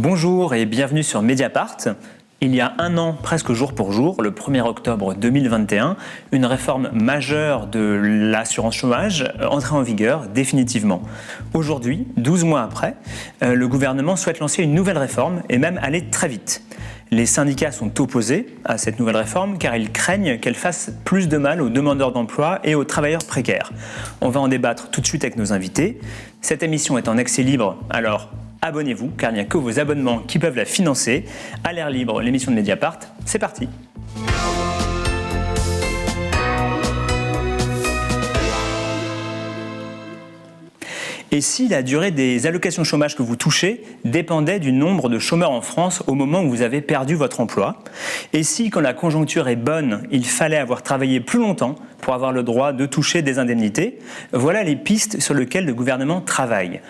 Bonjour et bienvenue sur Mediapart. Il y a un an, presque jour pour jour, le 1er octobre 2021, une réforme majeure de l'assurance chômage entrait en vigueur définitivement. Aujourd'hui, 12 mois après, le gouvernement souhaite lancer une nouvelle réforme et même aller très vite. Les syndicats sont opposés à cette nouvelle réforme car ils craignent qu'elle fasse plus de mal aux demandeurs d'emploi et aux travailleurs précaires. On va en débattre tout de suite avec nos invités. Cette émission est en accès libre, alors abonnez-vous car il n'y a que vos abonnements qui peuvent la financer. À l'air libre, l'émission de Mediapart, c'est parti. Et si la durée des allocations chômage que vous touchez dépendait du nombre de chômeurs en France au moment où vous avez perdu votre emploi? Et si, quand la conjoncture est bonne, il fallait avoir travaillé plus longtemps pour avoir le droit de toucher des indemnités? Voilà les pistes sur lesquelles le gouvernement travaille.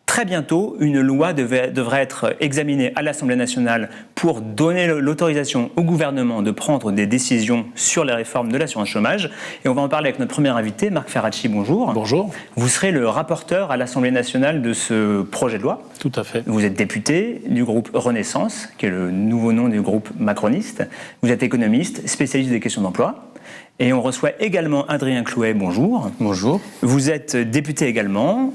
Très bientôt, une loi devrait être examinée à l'Assemblée nationale pour donner l'autorisation au gouvernement de prendre des décisions sur les réformes de l'assurance chômage. Et on va en parler avec notre premier invité, Marc Ferracci, bonjour. Bonjour. Vous serez le rapporteur à l'Assemblée nationale de ce projet de loi. Tout à fait. Vous êtes député du groupe Renaissance, qui est le nouveau nom du groupe macroniste. Vous êtes économiste, spécialiste des questions d'emploi. Et on reçoit également Adrien Clouet, bonjour. Bonjour. Vous êtes député également,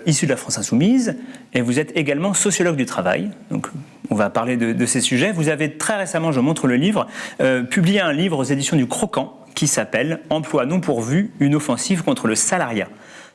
issu de la France Insoumise, et vous êtes également sociologue du travail. Donc, on va parler de ces sujets. Vous avez très récemment, je montre le livre, publié un livre aux éditions du Croquant qui s'appelle « Emploi non pourvu, une offensive contre le salariat ».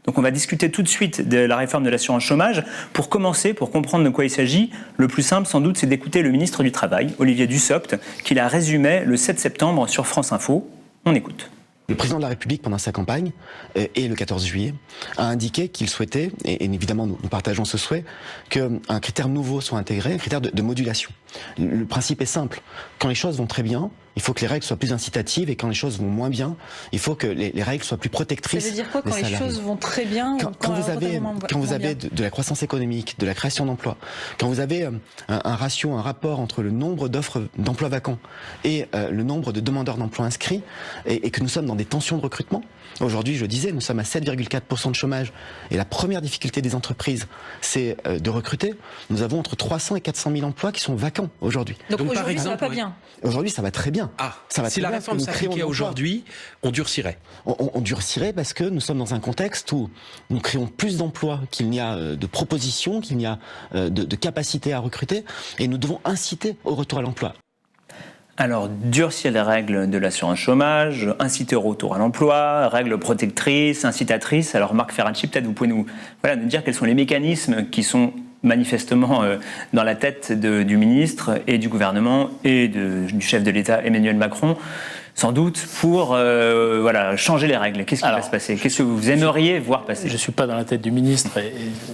Donc on va discuter tout de suite de la réforme de l'assurance chômage. Pour commencer, pour comprendre de quoi il s'agit, le plus simple sans doute, c'est d'écouter le ministre du Travail, Olivier Dussopt, qui la résumait le 7 septembre sur France Info. On écoute. Le président de la République, pendant sa campagne, et le 14 juillet, a indiqué qu'il souhaitait, et évidemment nous partageons ce souhait, qu'un critère nouveau soit intégré, un critère de modulation. Le principe est simple. Quand les choses vont très bien, il faut que les règles soient plus incitatives, et quand les choses vont moins bien, il faut que les règles soient plus protectrices. Ça veut dire quoi quand les choses vont très bien? Quand vous avez de la croissance économique, de la création d'emplois, quand vous avez un rapport entre le nombre d'offres d'emplois vacants et le nombre de demandeurs d'emploi inscrits, et que nous sommes dans des tensions de recrutement. Aujourd'hui, je le disais, nous sommes à 7,4% de chômage, et la première difficulté des entreprises, c'est de recruter. Nous avons entre 300 et 400 000 emplois qui sont vacants aujourd'hui. Donc aujourd'hui, ça va pas bien. Aujourd'hui, ça va très bien. Ça va si la réforme s'appliquait aujourd'hui, on durcirait. On durcirait parce que nous sommes dans un contexte où nous créons plus d'emplois qu'il n'y a de propositions, qu'il n'y a de capacité à recruter, et nous devons inciter au retour à l'emploi. Alors, durcir les règles de l'assurance chômage, inciter au retour à l'emploi, règles protectrices, incitatrices. Alors, Marc Ferracci, peut-être vous pouvez nous dire quels sont les mécanismes qui sont manifestement dans la tête du ministre et du gouvernement et du chef de l'État Emmanuel Macron, sans doute pour changer les règles. Qu'est-ce qui va se passer? Qu'est-ce que vous aimeriez voir passer? Je ne suis pas dans la tête du ministre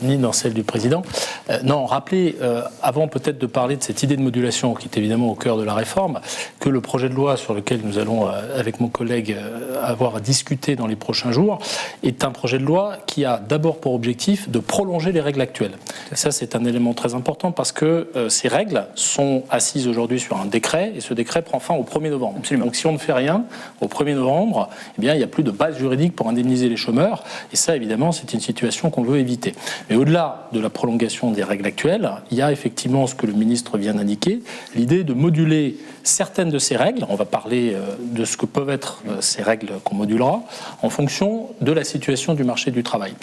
ni dans celle du président. Rappelez, avant peut-être de parler de cette idée de modulation qui est évidemment au cœur de la réforme, que le projet de loi sur lequel nous allons, avec mon collègue, avoir à discuter dans les prochains jours, est un projet de loi qui a d'abord pour objectif de prolonger les règles actuelles. Et ça, c'est un élément très important parce que ces règles sont assises aujourd'hui sur un décret et ce décret prend fin au 1er novembre. Absolument. Donc si on ne fait rien au 1er novembre, il n'y a plus de base juridique pour indemniser les chômeurs. Et ça, évidemment, c'est une situation qu'on veut éviter. Mais au-delà de la prolongation des règles actuelles, il y a effectivement ce que le ministre vient d'indiquer, l'idée de moduler certaines de ces règles. On va parler de ce que peuvent être ces règles qu'on modulera en fonction de la situation du marché du travail.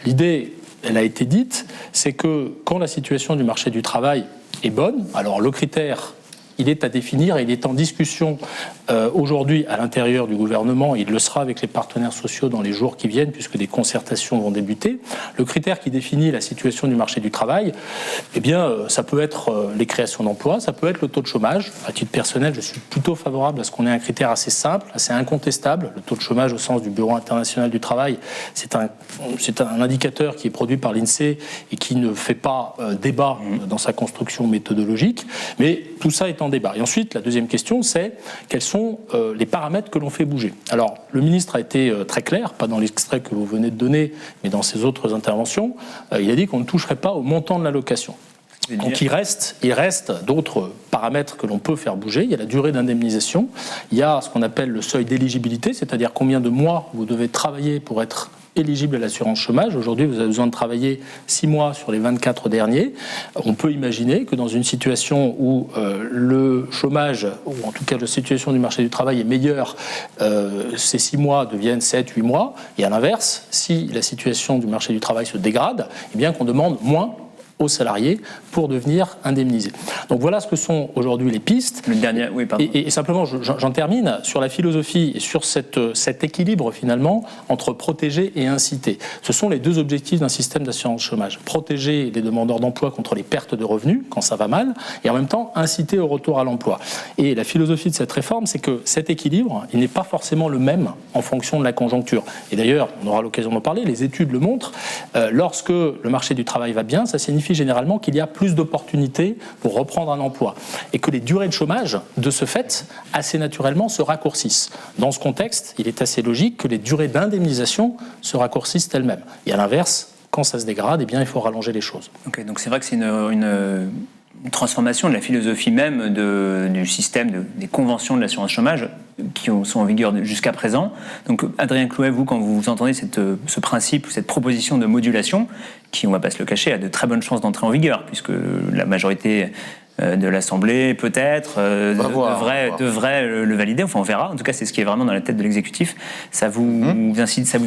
L'idée, elle a été dite, c'est que quand la situation du marché du travail est bonne, alors le critère, il est à définir et il est en discussion aujourd'hui à l'intérieur du gouvernement. Il le sera avec les partenaires sociaux dans les jours qui viennent puisque des concertations vont débuter. Le critère qui définit la situation du marché du travail, ça peut être les créations d'emplois, ça peut être le taux de chômage. À titre personnel, je suis plutôt favorable à ce qu'on ait un critère assez simple, assez incontestable. Le taux de chômage au sens du Bureau international du travail, c'est un indicateur qui est produit par l'INSEE et qui ne fait pas débat dans sa construction méthodologique. Mais tout ça est en débat. Et ensuite, la deuxième question, c'est quels sont les paramètres que l'on fait bouger. Alors, le ministre a été très clair, pas dans l'extrait que vous venez de donner, mais dans ses autres interventions. Il a dit qu'on ne toucherait pas au montant de l'allocation. Donc il reste d'autres paramètres que l'on peut faire bouger. Il y a la durée d'indemnisation, il y a ce qu'on appelle le seuil d'éligibilité, c'est-à-dire combien de mois vous devez travailler pour être éligibles à l'assurance chômage. Aujourd'hui, vous avez besoin de travailler 6 mois sur les 24 derniers. On peut imaginer que dans une situation où le chômage, ou en tout cas la situation du marché du travail est meilleure, ces 6 mois deviennent 7, 8 mois. Et à l'inverse, si la situation du marché du travail se dégrade, eh bien qu'on demande moins aux salariés pour devenir indemnisés. Donc voilà ce que sont aujourd'hui les pistes. Le dernier, oui, pardon. Et simplement, j'en termine sur la philosophie et sur cet équilibre finalement entre protéger et inciter. Ce sont les deux objectifs d'un système d'assurance chômage. Protéger les demandeurs d'emploi contre les pertes de revenus quand ça va mal et en même temps inciter au retour à l'emploi. Et la philosophie de cette réforme, c'est que cet équilibre, il n'est pas forcément le même en fonction de la conjoncture. Et d'ailleurs, on aura l'occasion d'en parler, les études le montrent, lorsque le marché du travail va bien, ça signifie généralement qu'il y a plus d'opportunités pour reprendre un emploi et que les durées de chômage, de ce fait, assez naturellement se raccourcissent. Dans ce contexte, il est assez logique que les durées d'indemnisation se raccourcissent elles-mêmes. Et à l'inverse, quand ça se dégrade, eh bien, il faut rallonger les choses. Ok, donc c'est vrai que c'est une transformation de la philosophie même du système, des conventions de l'assurance chômage qui sont en vigueur jusqu'à présent. Donc Adrien Clouet, vous, quand vous entendez ce principe, cette proposition de modulation, qui, on ne va pas se le cacher, a de très bonnes chances d'entrer en vigueur, puisque la majorité de l'Assemblée, peut-être, devrait le valider. Enfin, on verra. En tout cas, c'est ce qui est vraiment dans la tête de l'exécutif. Ça vous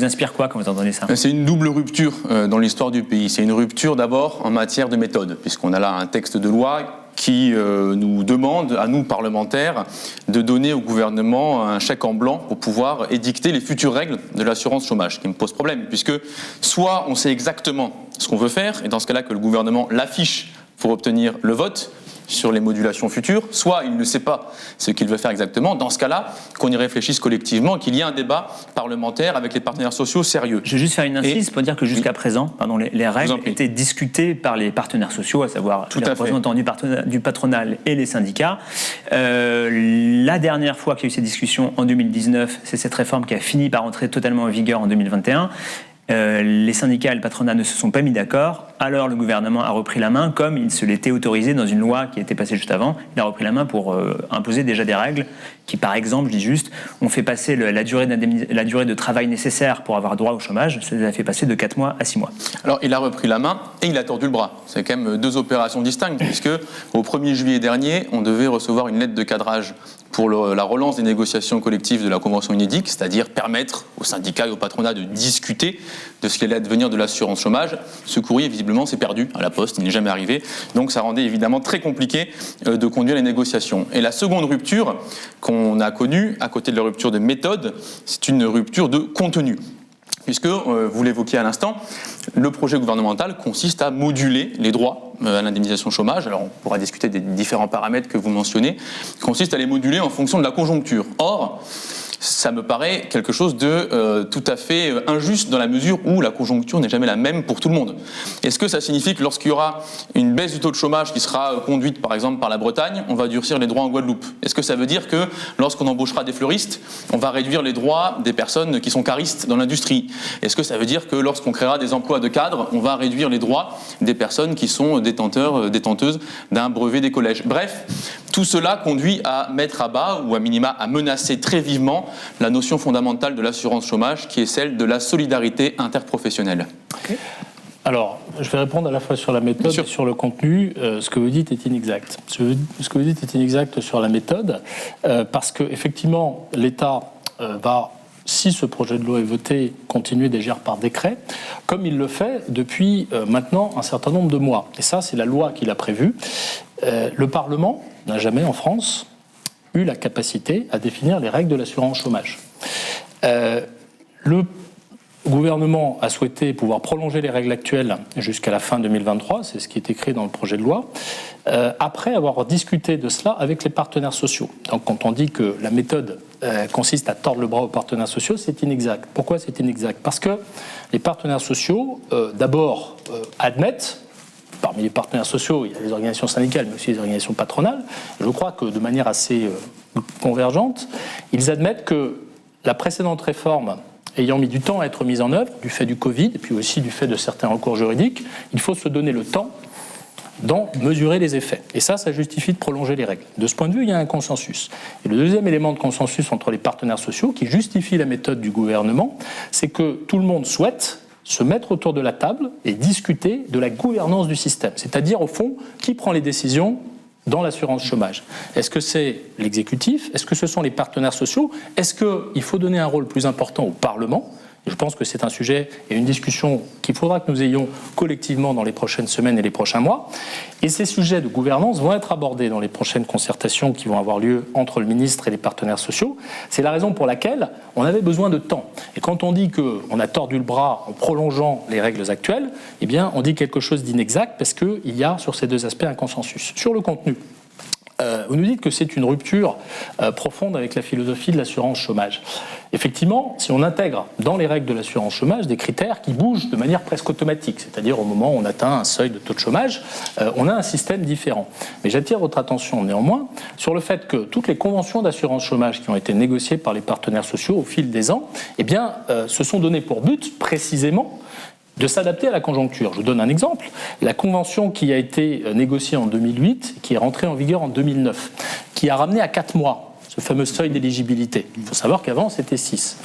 inspire quoi quand vous entendez ça ? C'est une double rupture dans l'histoire du pays. C'est une rupture d'abord en matière de méthode, puisqu'on a là un texte de loi qui nous demande, à nous parlementaires, de donner au gouvernement un chèque en blanc pour pouvoir édicter les futures règles de l'assurance chômage, ce qui me pose problème, puisque soit on sait exactement ce qu'on veut faire, et dans ce cas-là que le gouvernement l'affiche pour obtenir le vote sur les modulations futures, soit il ne sait pas ce qu'il veut faire exactement. Dans ce cas-là, qu'on y réfléchisse collectivement, qu'il y ait un débat parlementaire avec les partenaires sociaux sérieux. Je vais juste faire une incise pour dire que jusqu'à présent, les règles étaient discutées par les partenaires sociaux, à savoir les représentants du patronal et les syndicats. La dernière fois qu'il y a eu ces discussions, en 2019, c'est cette réforme qui a fini par entrer totalement en vigueur en 2021. Les syndicats et le patronat ne se sont pas mis d'accord, alors le gouvernement a repris la main, comme il se l'était autorisé dans une loi qui était passée juste avant. Il a repris la main pour imposer déjà des règles qui, par exemple, je dis juste, ont fait passer la durée de travail nécessaire pour avoir droit au chômage, ça les a fait passer de 4 mois à 6 mois. Alors il a repris la main et il a tordu le bras. C'est quand même deux opérations distinctes, puisque au 1er juillet dernier, on devait recevoir une lettre de cadrage pour la relance des négociations collectives de la Convention UNEDIC, c'est-à-dire permettre aux syndicats et au patronat de discuter de ce qui allait advenir de l'assurance chômage. Ce courrier, visiblement, s'est perdu à la poste, il n'est jamais arrivé. Donc ça rendait évidemment très compliqué de conduire les négociations. Et la seconde rupture qu'on a connue, à côté de la rupture de méthode, c'est une rupture de contenu. Puisque, vous l'évoquiez à l'instant, le projet gouvernemental consiste à moduler les droits à l'indemnisation chômage. Alors on pourra discuter des différents paramètres que vous mentionnez, consiste à les moduler en fonction de la conjoncture. Or, ça me paraît quelque chose de tout à fait injuste dans la mesure où la conjoncture n'est jamais la même pour tout le monde. Est-ce que ça signifie que lorsqu'il y aura une baisse du taux de chômage qui sera conduite par exemple par la Bretagne, on va durcir les droits en Guadeloupe ? Est-ce que ça veut dire que lorsqu'on embauchera des fleuristes, on va réduire les droits des personnes qui sont caristes dans l'industrie ? Est-ce que ça veut dire que lorsqu'on créera des emplois de cadres, on va réduire les droits des personnes qui sont détenteuses d'un brevet des collèges ? Bref, tout cela conduit à mettre à bas ou à minima à menacer très vivement la notion fondamentale de l'assurance chômage qui est celle de la solidarité interprofessionnelle. Okay. Alors, je vais répondre à la fois sur la méthode et sur le contenu. Ce que vous dites est inexact. Ce que vous dites est inexact sur la méthode parce qu'effectivement, l'État va, si ce projet de loi est voté, continuer d'agir par décret, comme il le fait depuis maintenant un certain nombre de mois. Et ça, c'est la loi qui l'a prévu. Le Parlement n'a jamais, en France, eu la capacité à définir les règles de l'assurance chômage. Le gouvernement a souhaité pouvoir prolonger les règles actuelles jusqu'à la fin 2023, c'est ce qui est écrit dans le projet de loi, après avoir discuté de cela avec les partenaires sociaux. Donc quand on dit que la méthode consiste à tordre le bras aux partenaires sociaux, c'est inexact. Pourquoi c'est inexact ? Parce que les partenaires sociaux, d'abord, admettent. Parmi les partenaires sociaux, il y a les organisations syndicales, mais aussi les organisations patronales. Je crois que de manière assez convergente, ils admettent que la précédente réforme, ayant mis du temps à être mise en œuvre, du fait du Covid, et puis aussi du fait de certains recours juridiques, il faut se donner le temps d'en mesurer les effets. Et ça justifie de prolonger les règles. De ce point de vue, il y a un consensus. Et le deuxième élément de consensus entre les partenaires sociaux qui justifie la méthode du gouvernement, c'est que tout le monde souhaite se mettre autour de la table et discuter de la gouvernance du système. C'est-à-dire, au fond, qui prend les décisions dans l'assurance chômage. Est-ce que c'est l'exécutif ? Est-ce que ce sont les partenaires sociaux ? Est-ce qu'il faut donner un rôle plus important au Parlement ? Je pense que c'est un sujet et une discussion qu'il faudra que nous ayons collectivement dans les prochaines semaines et les prochains mois. Et ces sujets de gouvernance vont être abordés dans les prochaines concertations qui vont avoir lieu entre le ministre et les partenaires sociaux. C'est la raison pour laquelle on avait besoin de temps. Et quand on dit qu'on a tordu le bras en prolongeant les règles actuelles, eh bien, on dit quelque chose d'inexact parce qu'il y a sur ces deux aspects un consensus. Sur le contenu, vous nous dites que c'est une rupture profonde avec la philosophie de l'assurance chômage. Effectivement, si on intègre dans les règles de l'assurance chômage des critères qui bougent de manière presque automatique, c'est-à-dire au moment où on atteint un seuil de taux de chômage, on a un système différent. Mais j'attire votre attention néanmoins sur le fait que toutes les conventions d'assurance chômage qui ont été négociées par les partenaires sociaux au fil des ans, eh bien, se sont données pour but précisément de s'adapter à la conjoncture. Je vous donne un exemple. La convention qui a été négociée en 2008, qui est rentrée en vigueur en 2009, qui a ramené à 4 mois ce fameux seuil d'éligibilité. Il faut savoir qu'avant, c'était 6.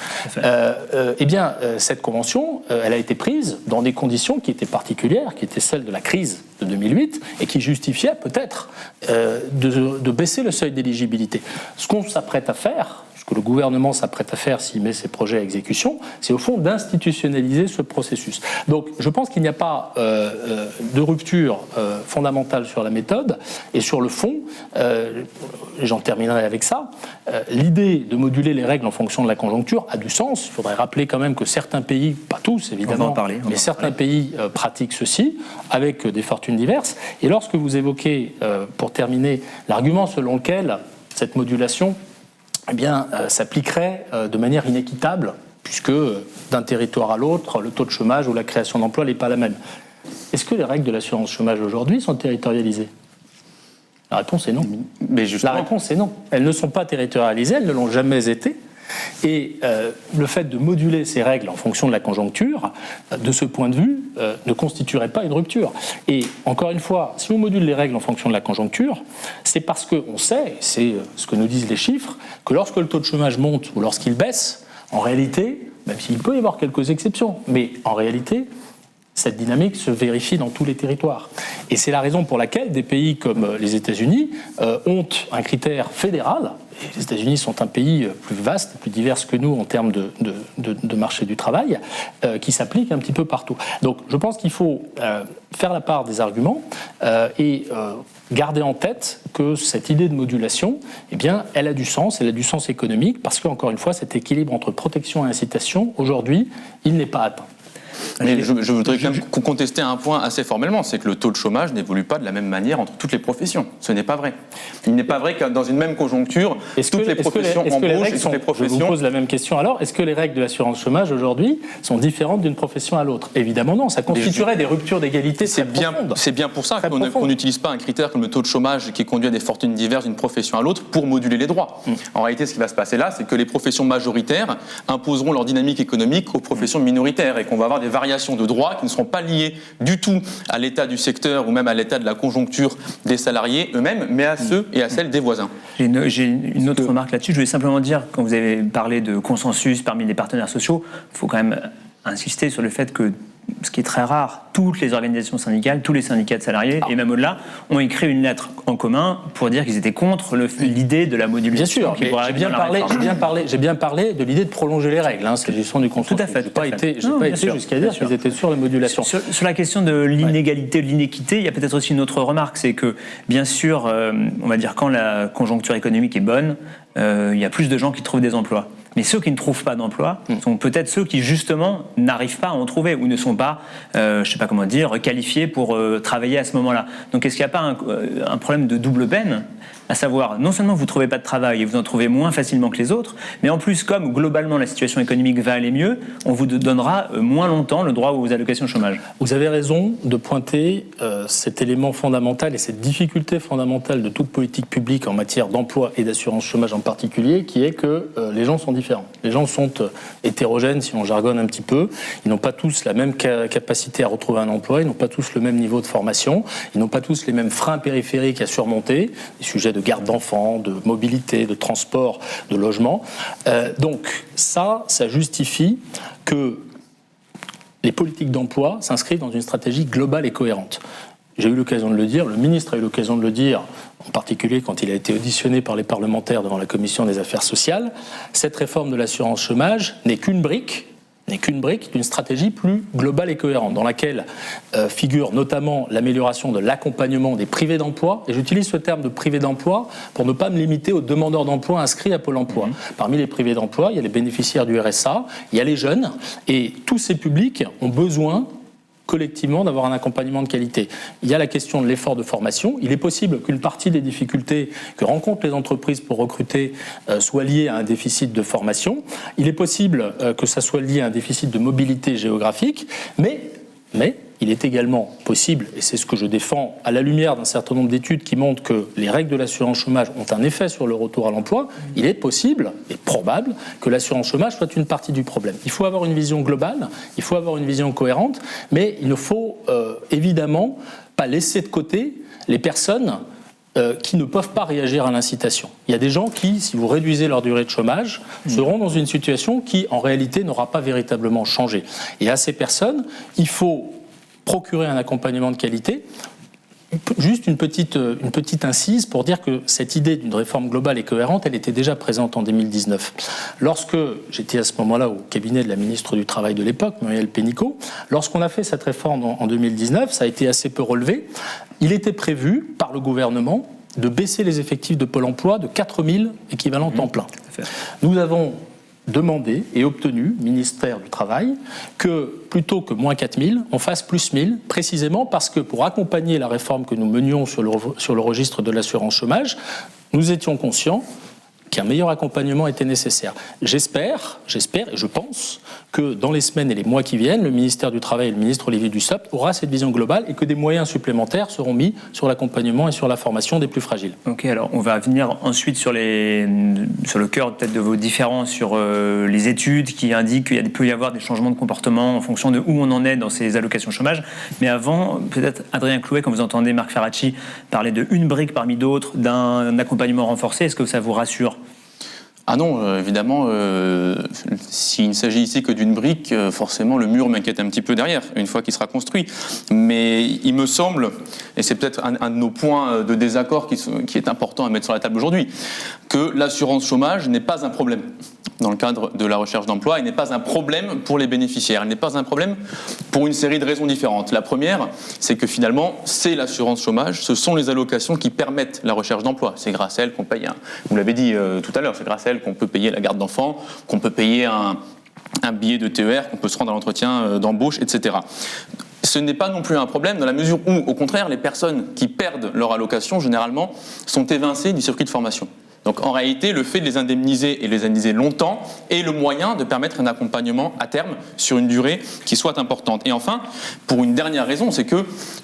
Eh bien, cette convention, elle a été prise dans des conditions qui étaient particulières, qui étaient celles de la crise de 2008, et qui justifiaient peut-être de baisser le seuil d'éligibilité. Ce qu'on s'apprête à faire, ce que le gouvernement s'apprête à faire s'il met ses projets à exécution, c'est au fond d'institutionnaliser ce processus. Donc je pense qu'il n'y a pas de rupture fondamentale sur la méthode, et sur le fond, j'en terminerai avec ça, l'idée de moduler les règles en fonction de la conjoncture a du sens. Il faudrait rappeler quand même que certains pays, pas tous évidemment, mais certains pays pratiquent ceci, avec des fortunes diverses. Et lorsque vous évoquez, pour terminer, l'argument selon lequel cette modulation eh bien, s'appliquerait de manière inéquitable, puisque d'un territoire à l'autre, le taux de chômage ou la création d'emplois n'est pas la même. Est-ce que les règles de l'assurance chômage aujourd'hui sont territorialisées ? La réponse est non. Mais justement... La réponse est non. Elles ne sont pas territorialisées, elles ne l'ont jamais été. Et le fait de moduler ces règles en fonction de la conjoncture, de ce point de vue, ne constituerait pas une rupture. Et encore une fois, si on module les règles en fonction de la conjoncture, c'est parce qu'on sait, c'est ce que nous disent les chiffres, que lorsque le taux de chômage monte ou lorsqu'il baisse, en réalité, même s'il peut y avoir quelques exceptions, mais en réalité, cette dynamique se vérifie dans tous les territoires. Et c'est la raison pour laquelle des pays comme les États-Unis ont un critère fédéral. Et les États-Unis sont un pays plus vaste, plus divers que nous en termes de marché du travail, qui s'applique un petit peu partout. Donc je pense qu'il faut faire la part des arguments et garder en tête que cette idée de modulation, eh bien, elle a du sens économique, parce qu'encore une fois, cet équilibre entre protection et incitation, aujourd'hui, il n'est pas atteint. Mais je voudrais quand même contester un point assez formellement, c'est que le taux de chômage n'évolue pas de la même manière entre toutes les professions. Ce n'est pas vrai. Il n'est pas vrai que dans une même conjoncture, toutes les professions embauchent et toutes les professions... Je vous pose la même question alors. Est-ce que les règles de l'assurance chômage aujourd'hui sont différentes d'une profession à l'autre ? Évidemment non. Ça constituerait des ruptures d'égalité très profondes. C'est bien pour ça qu'on n'utilise pas un critère comme le taux de chômage qui conduit à des fortunes diverses d'une profession à l'autre pour moduler les droits. En réalité, ce qui va se passer là, c'est que les professions majoritaires imposeront leur dynamique économique aux professions minoritaires et qu'on va avoir des variations de droits qui ne seront pas liées du tout à l'état du secteur ou même à l'état de la conjoncture des salariés eux-mêmes, mais à ceux et à celles des voisins. J'ai une autre remarque là-dessus. Je voulais simplement dire, quand vous avez parlé de consensus parmi les partenaires sociaux, il faut quand même insister sur le fait que, ce qui est très rare, toutes les organisations syndicales, tous les syndicats de salariés, et même au-delà, ont écrit une lettre en commun pour dire qu'ils étaient contre l'idée de la modulation. Bien sûr, j'ai bien parlé de l'idée de prolonger les règles, s'agissant du consensus. Tout à fait. Je n'ai pas été jusqu'à dire qu'ils étaient sur la modulation. Sur la question de l'inégalité, de l'inéquité, il y a peut-être aussi une autre remarque, c'est que, bien sûr, on va dire quand la conjoncture économique est bonne, il y a plus de gens qui trouvent des emplois. Mais ceux qui ne trouvent pas d'emploi sont peut-être ceux qui, justement, n'arrivent pas à en trouver ou ne sont pas, je ne sais pas comment dire, qualifiés pour travailler à ce moment-là. Donc est-ce qu'il n'y a pas un problème de double peine ? À savoir, non seulement vous ne trouvez pas de travail et vous en trouvez moins facilement que les autres, mais en plus, comme globalement la situation économique va aller mieux, on vous donnera moins longtemps le droit aux allocations chômage. Vous avez raison de pointer cet élément fondamental et cette difficulté fondamentale de toute politique publique en matière d'emploi et d'assurance chômage en particulier, qui est que les gens sont différents. différents. Les gens sont hétérogènes, si on jargonne un petit peu. Ils n'ont pas tous la même capacité à retrouver un emploi, ils n'ont pas tous le même niveau de formation, ils n'ont pas tous les mêmes freins périphériques à surmonter, des sujets de garde d'enfants, de mobilité, de transport, de logement. Donc ça justifie que les politiques d'emploi s'inscrivent dans une stratégie globale et cohérente. J'ai eu l'occasion de le dire, le ministre a eu l'occasion de le dire, en particulier quand il a été auditionné par les parlementaires devant la Commission des affaires sociales. Cette réforme de l'assurance chômage n'est qu'une brique d'une stratégie plus globale et cohérente, dans laquelle figure notamment l'amélioration de l'accompagnement des privés d'emploi. Et j'utilise ce terme de privés d'emploi pour ne pas me limiter aux demandeurs d'emploi inscrits à Pôle emploi. Parmi les privés d'emploi, il y a les bénéficiaires du RSA, il y a les jeunes, et tous ces publics ont besoin collectivement d'avoir un accompagnement de qualité. Il y a la question de l'effort de formation. Il est possible qu'une partie des difficultés que rencontrent les entreprises pour recruter soit liée à un déficit de formation. Il est possible que ça soit lié à un déficit de mobilité géographique, mais il est également possible, et c'est ce que je défends à la lumière d'un certain nombre d'études qui montrent que les règles de l'assurance chômage ont un effet sur le retour à l'emploi, il est possible et probable que l'assurance chômage soit une partie du problème. Il faut avoir une vision globale, il faut avoir une vision cohérente, mais il ne faut évidemment pas laisser de côté les personnes qui ne peuvent pas réagir à l'incitation. Il y a des gens qui, si vous réduisez leur durée de chômage, seront dans une situation qui, en réalité, n'aura pas véritablement changé. Et à ces personnes, il faut procurer un accompagnement de qualité. Juste une petite incise pour dire que cette idée d'une réforme globale et cohérente, elle était déjà présente en 2019. Lorsque j'étais à ce moment-là au cabinet de la ministre du Travail de l'époque, Muriel Pénicaud, lorsqu'on a fait cette réforme en 2019, ça a été assez peu relevé, il était prévu par le gouvernement de baisser les effectifs de Pôle emploi de 4000 équivalents temps plein. Nous avons demandé et obtenu, ministère du Travail, que plutôt que moins 4000, on fasse plus 1000, précisément parce que pour accompagner la réforme que nous menions sur le registre de l'assurance chômage, nous étions conscients qu'un meilleur accompagnement était nécessaire. J'espère et je pense que dans les semaines et les mois qui viennent, le ministère du Travail et le ministre Olivier Dussopt aura cette vision globale et que des moyens supplémentaires seront mis sur l'accompagnement et sur la formation des plus fragiles. Ok, alors on va venir ensuite sur le cœur peut-être de vos différends sur les études qui indiquent qu'il peut y avoir des changements de comportement en fonction de où on en est dans ces allocations chômage. Mais avant, peut-être Adrien Clouet, quand vous entendez Marc Ferracci parler de une brique parmi d'autres, d'un accompagnement renforcé, est-ce que ça vous rassure ? Ah non, évidemment, s'il ne s'agit ici que d'une brique, forcément le mur m'inquiète un petit peu derrière, une fois qu'il sera construit. Mais il me semble, et c'est peut-être un de nos points de désaccord qui est important à mettre sur la table aujourd'hui, que l'assurance chômage n'est pas un problème dans le cadre de la recherche d'emploi, et n'est pas un problème pour les bénéficiaires. Elle n'est pas un problème pour une série de raisons différentes. La première, c'est que finalement, c'est l'assurance chômage, ce sont les allocations qui permettent la recherche d'emploi. C'est grâce à elles qu'on paye, vous l'avez dit tout à l'heure, c'est grâce à elles qu'on peut payer la garde d'enfants, qu'on peut payer un billet de TER, qu'on peut se rendre à l'entretien d'embauche, etc. Ce n'est pas non plus un problème dans la mesure où, au contraire, les personnes qui perdent leur allocation, généralement, sont évincées du circuit de formation. Donc en réalité, le fait de les indemniser et les indemniser longtemps est le moyen de permettre un accompagnement à terme sur une durée qui soit importante. Et enfin, pour une dernière raison, c'est que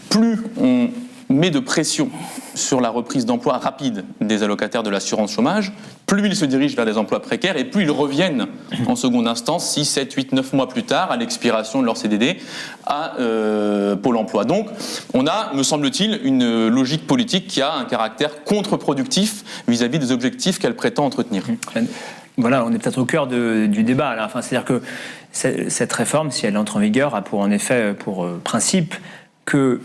plus on met de pression sur la reprise d'emploi rapide des allocataires de l'assurance chômage, plus ils se dirigent vers des emplois précaires et plus ils reviennent en seconde instance 6, 7, 8, 9 mois plus tard, à l'expiration de leur CDD, à Pôle emploi. Donc on a, me semble-t-il, une logique politique qui a un caractère contre-productif vis-à-vis des objectifs qu'elle prétend entretenir. Voilà, on est peut-être au cœur du débat là. Enfin, c'est-à-dire que cette réforme, si elle entre en vigueur, a pour principe que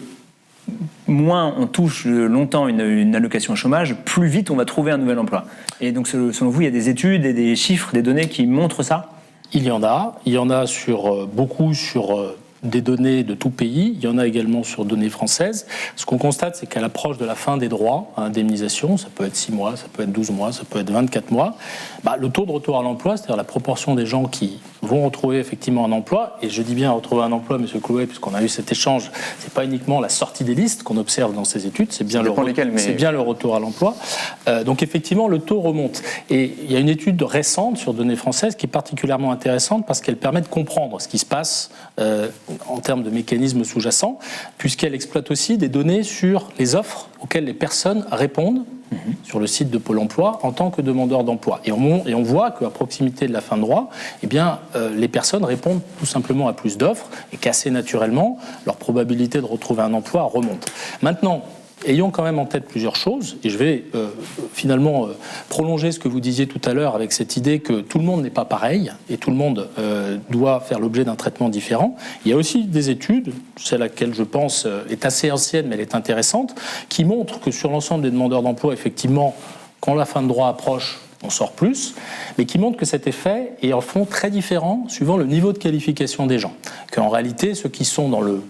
moins on touche longtemps une allocation chômage, plus vite on va trouver un nouvel emploi. Et donc, selon vous, il y a des études et des chiffres, des données qui montrent ça ? Il y en a sur beaucoup sur des données de tout pays, il y en a également sur données françaises. Ce qu'on constate, c'est qu'à l'approche de la fin des droits à indemnisation, ça peut être 6 mois, ça peut être 12 mois, ça peut être 24 mois, le taux de retour à l'emploi, c'est-à-dire la proportion des gens qui vont retrouver effectivement un emploi, et je dis bien retrouver un emploi, M. Clouet, puisqu'on a eu cet échange, c'est pas uniquement la sortie des listes qu'on observe dans ces études, c'est bien le retour à l'emploi. Donc effectivement, le taux remonte. Et il y a une étude récente sur données françaises qui est particulièrement intéressante parce qu'elle permet de comprendre ce qui se passe en termes de mécanismes sous-jacents, puisqu'elle exploite aussi des données sur les offres auxquels les personnes répondent sur le site de Pôle emploi en tant que demandeurs d'emploi. Et on voit qu'à proximité de la fin de droit, eh bien, les personnes répondent tout simplement à plus d'offres et qu'assez naturellement, leur probabilité de retrouver un emploi remonte. Maintenant, ayons quand même en tête plusieurs choses, et je vais finalement prolonger ce que vous disiez tout à l'heure avec cette idée que tout le monde n'est pas pareil et tout le monde doit faire l'objet d'un traitement différent. Il y a aussi des études, celle à laquelle je pense est assez ancienne mais elle est intéressante, qui montrent que sur l'ensemble des demandeurs d'emploi, effectivement, quand la fin de droit approche, on sort plus, mais qui montrent que cet effet est en fond très différent suivant le niveau de qualification des gens. Qu'en réalité, ceux qui sont dans le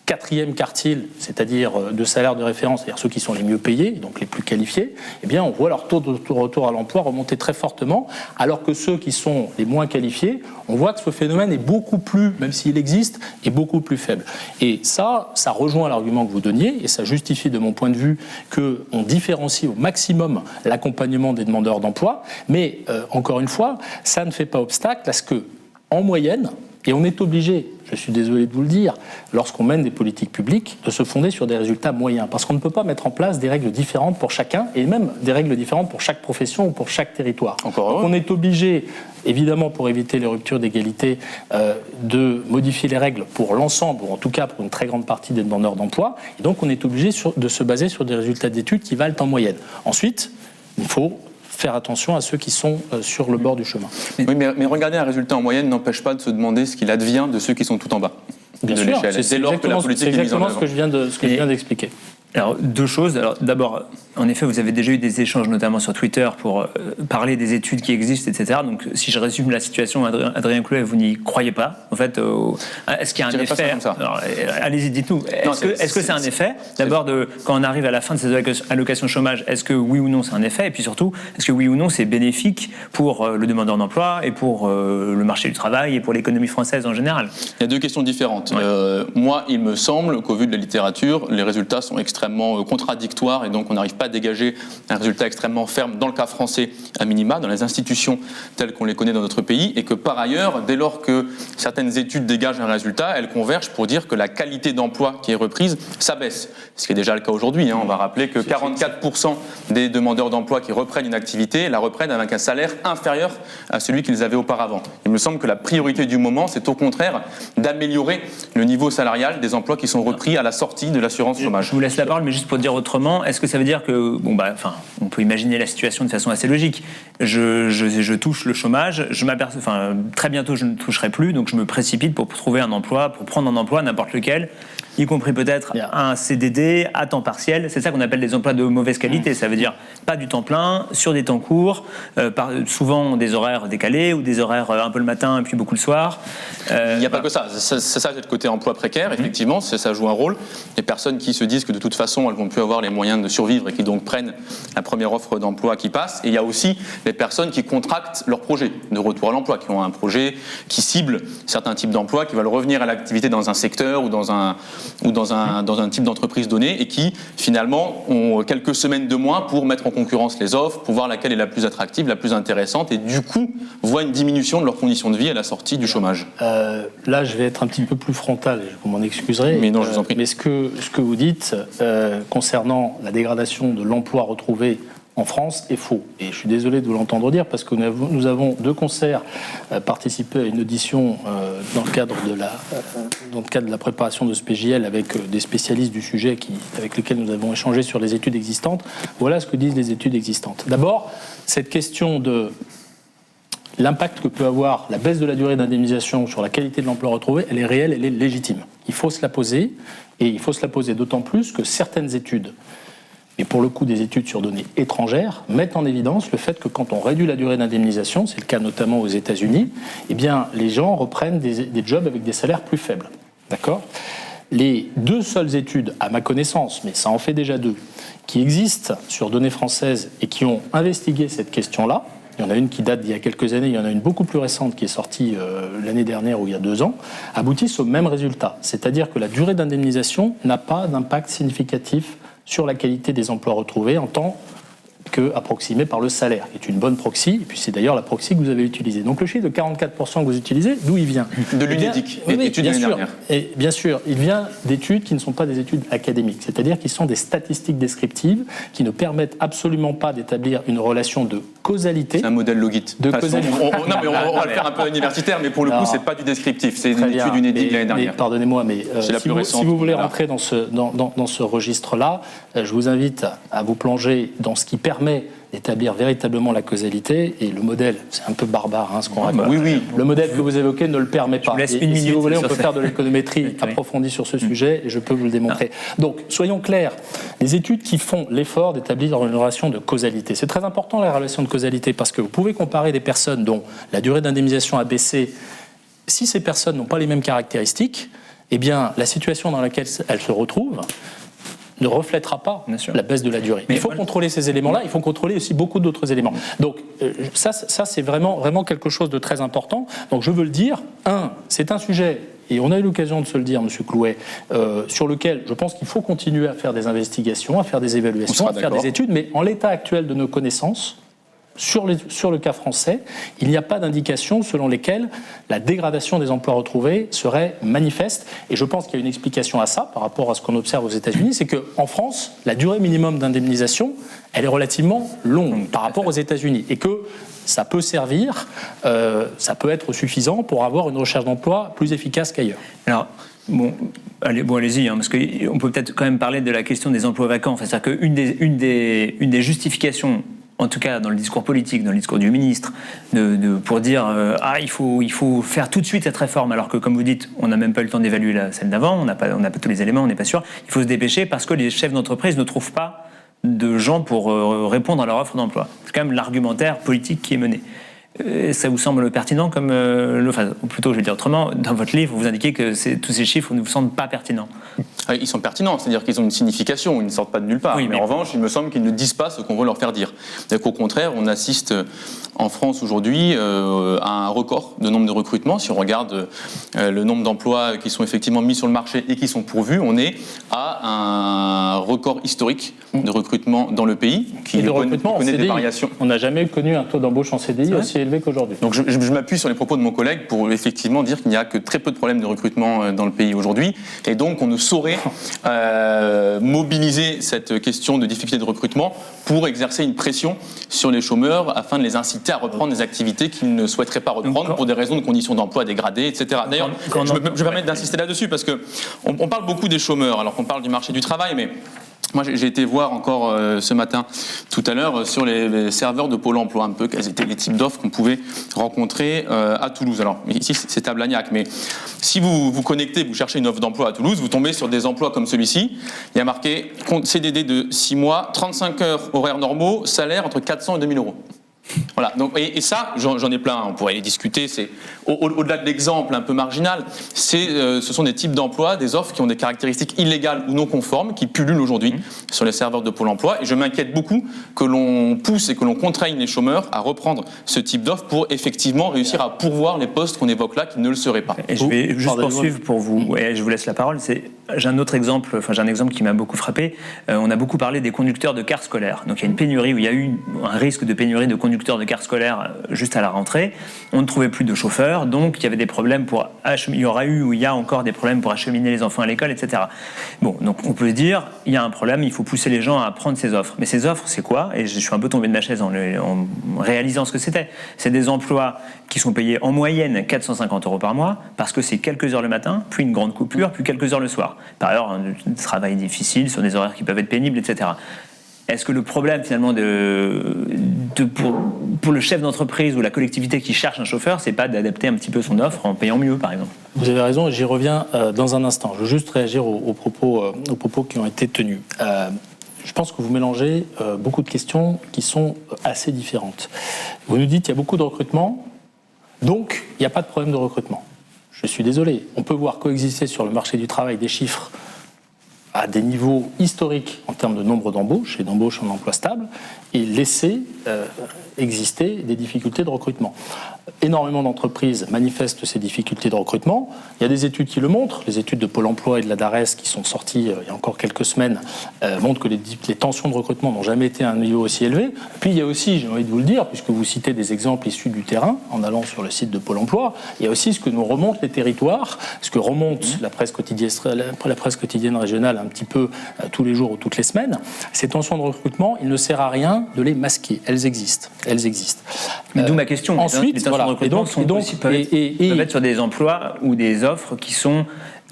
4e quartile, c'est-à-dire de salaire de référence, c'est-à-dire ceux qui sont les mieux payés, donc les plus qualifiés, eh bien on voit leur taux de retour à l'emploi remonter très fortement, alors que ceux qui sont les moins qualifiés, on voit que ce phénomène est beaucoup plus, même s'il existe, est beaucoup plus faible. Et ça rejoint l'argument que vous donniez, et ça justifie de mon point de vue qu'on différencie au maximum l'accompagnement des demandeurs d'emploi, mais encore une fois, ça ne fait pas obstacle à ce que, en moyenne, et on est obligé, je suis désolé de vous le dire, lorsqu'on mène des politiques publiques, de se fonder sur des résultats moyens. Parce qu'on ne peut pas mettre en place des règles différentes pour chacun, et même des règles différentes pour chaque profession ou pour chaque territoire. Donc on est obligé, évidemment pour éviter les ruptures d'égalité, de modifier les règles pour l'ensemble, ou en tout cas pour une très grande partie des demandeurs d'emploi. Et donc on est obligé de se baser sur des résultats d'études qui valent en moyenne. Ensuite, il faut faire attention à ceux qui sont sur le bord du chemin. Oui, mais regarder un résultat en moyenne n'empêche pas de se demander ce qu'il advient de ceux qui sont tout en bas Bien de sûr, l'échelle. c'est exactement ce que je viens d'expliquer. Alors, deux choses. Alors, d'abord, en effet, vous avez déjà eu des échanges, notamment sur Twitter, pour parler des études qui existent, etc. Donc, si je résume la situation, Adrien Clouet, vous n'y croyez pas. En fait, est-ce qu'il y a un effet alors, allez-y, dites-nous. Est-ce que c'est un effet d'abord, quand on arrive à la fin de ces allocations chômage, est-ce que oui ou non c'est un effet? Et puis surtout, est-ce que oui ou non c'est bénéfique pour le demandeur d'emploi et pour le marché du travail et pour l'économie française en général? Il y a deux questions différentes. Ouais. Moi, il me semble qu'au vu de la littérature, les résultats sont extrêmement contradictoires et donc on n'arrive pas à dégager un résultat extrêmement ferme dans le cas français à minima, dans les institutions telles qu'on les connaît dans notre pays, et que par ailleurs, dès lors que certaines études dégagent un résultat, elles convergent pour dire que la qualité d'emploi qui est reprise s'abaisse. Ce qui est déjà le cas aujourd'hui. On va rappeler que 44% des demandeurs d'emploi qui reprennent une activité la reprennent avec un salaire inférieur à celui qu'ils avaient auparavant. Il me semble que la priorité du moment, c'est au contraire d'améliorer le niveau salarial des emplois qui sont repris à la sortie de l'assurance chômage. Je vous laisse la parole, mais juste pour dire autrement, est-ce que ça veut dire que, on peut imaginer la situation de façon assez logique. Je touche le chômage, très bientôt je ne toucherai plus, donc je me précipite pour trouver un emploi, pour prendre un emploi, n'importe lequel, y compris peut-être un CDD à temps partiel. C'est ça qu'on appelle des emplois de mauvaise qualité. Ça veut dire pas du temps plein, sur des temps courts, souvent des horaires décalés ou des horaires un peu le matin et puis beaucoup le soir. Il n'y a pas que ça. C'est le côté emploi précaire, effectivement, ça joue un rôle. Les personnes qui se disent que de toute façon, elles vont plus avoir les moyens de survivre et qui donc prennent la première offre d'emploi qui passe. Et il y a aussi les personnes qui contractent leur projet de retour à l'emploi, qui ont un projet qui cible certains types d'emplois, qui veulent revenir à l'activité dans un secteur ou dans un type d'entreprise donné et qui, finalement, ont quelques semaines de moins pour mettre en concurrence les offres, pour voir laquelle est la plus attractive, la plus intéressante, et du coup, voient une diminution de leurs conditions de vie à la sortie du chômage. Là, je vais être un petit peu plus frontal, vous m'en excuserez. Mais non, je vous en prie. Mais ce que vous dites concernant la dégradation de l'emploi retrouvé en France est faux. Et je suis désolé de vous l'entendre dire parce que nous avons de concert participé à une audition dans le cadre de la préparation de ce PJL avec des spécialistes du sujet avec lesquels nous avons échangé sur les études existantes. Voilà ce que disent les études existantes. D'abord, cette question de l'impact que peut avoir la baisse de la durée d'indemnisation sur la qualité de l'emploi retrouvé, elle est réelle, elle est légitime. Il faut se la poser, et il faut se la poser d'autant plus que certaines études, et pour le coup des études sur données étrangères, mettent en évidence le fait que quand on réduit la durée d'indemnisation, c'est le cas notamment aux États-Unis, eh bien les gens reprennent des jobs avec des salaires plus faibles. D'accord ? Les deux seules études, à ma connaissance, mais ça en fait déjà deux, qui existent sur données françaises et qui ont investigué cette question-là, il y en a une qui date d'il y a quelques années, il y en a une beaucoup plus récente qui est sortie l'année dernière ou il y a 2 ans, aboutissent au même résultat. C'est-à-dire que la durée d'indemnisation n'a pas d'impact significatif sur la qualité des emplois retrouvés en tant qu'approximé par le salaire, qui est une bonne proxy, et puis c'est d'ailleurs la proxy que vous avez utilisée. Donc le chiffre de 44% que vous utilisez, d'où il vient? De l'UNEDIC, études bien sûr. Et bien sûr, il vient d'études qui ne sont pas des études académiques, c'est-à-dire qui sont des statistiques descriptives qui ne permettent absolument pas d'établir une relation de causalité. C'est un modèle Logit. De causalité. Non, mais on va le faire un peu universitaire, mais pour le coup, c'est pas du descriptif, c'est une étude UNEDIC l'année dernière. Pardonnez-moi, mais si vous voulez rentrer dans ce registre-là, je vous invite à vous plonger dans ce qui permet d'établir véritablement la causalité, et le modèle, c'est un peu barbare ce qu'on raconte. Oui. Le modèle que vous évoquez ne le permet pas. Et si vous voulez, on peut faire de l'économétrie approfondie sur ce sujet, et je peux vous le démontrer. Donc, soyons clairs, les études qui font l'effort d'établir une relation de causalité, c'est très important la relation de causalité, parce que vous pouvez comparer des personnes dont la durée d'indemnisation a baissé. Si ces personnes n'ont pas les mêmes caractéristiques, eh bien, la situation dans laquelle elles se retrouvent ne reflètera pas la baisse de la durée. Mais il faut contrôler ces éléments-là, il faut contrôler aussi beaucoup d'autres éléments. Donc ça c'est vraiment quelque chose de très important. Donc je veux le dire, c'est un sujet, et on a eu l'occasion de se le dire, M. Clouet, sur lequel je pense qu'il faut continuer à faire des investigations, à faire des évaluations, à faire des études, mais en l'état actuel de nos connaissances, sur le cas français, il n'y a pas d'indication selon lesquelles la dégradation des emplois retrouvés serait manifeste. Et je pense qu'il y a une explication à ça par rapport à ce qu'on observe aux États-Unis, c'est qu'en France, la durée minimum d'indemnisation, elle est relativement longue par rapport aux États-Unis, et que ça peut servir, ça peut être suffisant pour avoir une recherche d'emploi plus efficace qu'ailleurs. Alors, allez-y, parce qu'on peut peut-être quand même parler de la question des emplois vacants. Enfin, c'est-à-dire qu'une des justifications, en tout cas dans le discours politique, dans le discours du ministre, pour dire il faut faire tout de suite cette réforme, alors que, comme vous dites, on n'a même pas eu le temps d'évaluer celle d'avant, on n'a pas tous les éléments, on n'est pas sûr. Il faut se dépêcher parce que les chefs d'entreprise ne trouvent pas de gens pour répondre à leur offre d'emploi. C'est quand même l'argumentaire politique qui est mené. Ça vous semble pertinent ou plutôt, je vais dire autrement, dans votre livre, vous indiquez que tous ces chiffres ne vous semblent pas pertinents. Ils sont pertinents, c'est-à-dire qu'ils ont une signification, ils ne sortent pas de nulle part. Mais en revanche, il me semble qu'ils ne disent pas ce qu'on veut leur faire dire. Donc, au contraire, on assiste en France aujourd'hui à un record de nombre de recrutements. Si on regarde le nombre d'emplois qui sont effectivement mis sur le marché et qui sont pourvus, on est à un record historique de recrutement dans le pays, qui connaît des variations. On n'a jamais connu un taux d'embauche en CDI aussi élevé qu'aujourd'hui. Donc je m'appuie sur les propos de mon collègue pour effectivement dire qu'il n'y a que très peu de problèmes de recrutement dans le pays aujourd'hui, et donc on ne saurait mobiliser cette question de difficulté de recrutement pour exercer une pression sur les chômeurs afin de les inciter à reprendre des activités qu'ils ne souhaiteraient pas reprendre pour des raisons de conditions d'emploi dégradées, etc. D'ailleurs, je me permets d'insister là-dessus parce qu'on parle beaucoup des chômeurs alors qu'on parle du marché du travail, mais moi, j'ai été voir encore ce matin, tout à l'heure, sur les serveurs de Pôle emploi, un peu quels étaient les types d'offres qu'on pouvait rencontrer à Toulouse. Alors, ici, c'est à Blagnac, mais si vous vous connectez, vous cherchez une offre d'emploi à Toulouse, vous tombez sur des emplois comme celui-ci. Il y a marqué CDD de 6 mois, 35 heures horaires normaux, salaire entre 400 et 2000 euros. Voilà, donc, et ça, j'en ai plein, on pourrait y discuter, c'est au-delà de l'exemple un peu marginal, ce sont des types d'emplois, des offres qui ont des caractéristiques illégales ou non conformes, qui pullulent aujourd'hui sur les serveurs de Pôle emploi, et je m'inquiète beaucoup que l'on pousse et que l'on contraigne les chômeurs à reprendre ce type d'offres pour effectivement réussir à pourvoir les postes qu'on évoque là, qui ne le seraient pas. Et je vais juste poursuivre pour vous, et je vous laisse la parole, j'ai un autre exemple, j'ai un exemple qui m'a beaucoup frappé, on a beaucoup parlé des conducteurs de cars scolaires, donc il y a une pénurie, où il y a eu un risque de pénurie de conducteurs de cars scolaires juste à la rentrée, on ne trouvait plus de chauffeurs, donc il y avait des problèmes il y aura eu ou il y a encore des problèmes pour acheminer les enfants à l'école, etc. Bon, donc on peut se dire, il y a un problème, il faut pousser les gens à prendre ces offres. Mais ces offres, c'est quoi? Et je suis un peu tombé de ma chaise en réalisant ce que c'était. C'est des emplois qui sont payés en moyenne 450 € par mois, parce que c'est quelques heures le matin, puis une grande coupure, puis quelques heures le soir. Par ailleurs, un travail difficile, sur des horaires qui peuvent être pénibles, etc. Est-ce que le problème finalement pour le chef d'entreprise ou la collectivité qui cherche un chauffeur, c'est pas d'adapter un petit peu son offre en payant mieux, par exemple? Vous avez raison, et j'y reviens dans un instant. Je veux juste réagir aux propos qui ont été tenus. Je pense que vous mélangez beaucoup de questions qui sont assez différentes. Vous nous dites qu'il y a beaucoup de recrutement, donc il n'y a pas de problème de recrutement. Je suis désolé, on peut voir coexister sur le marché du travail des chiffres à des niveaux historiques en termes de nombre d'embauches et d'embauches en emploi stable, et laisser exister des difficultés de recrutement. énormément d'entreprises manifestent ces difficultés de recrutement. Il y a des études qui le montrent. Les études de Pôle emploi et de la DARES qui sont sorties il y a encore quelques semaines montrent que les tensions de recrutement n'ont jamais été à un niveau aussi élevé. Puis il y a aussi, j'ai envie de vous le dire, puisque vous citez des exemples issus du terrain en allant sur le site de Pôle emploi, il y a aussi ce que nous remontent les territoires, ce que remonte la presse quotidienne régionale un petit peu tous les jours ou toutes les semaines. Ces tensions de recrutement, il ne sert à rien de les masquer. Elles existent. Mais d'où ma question. Ensuite, les tensions de recrutement peuvent être sur des emplois ou des offres qui sont...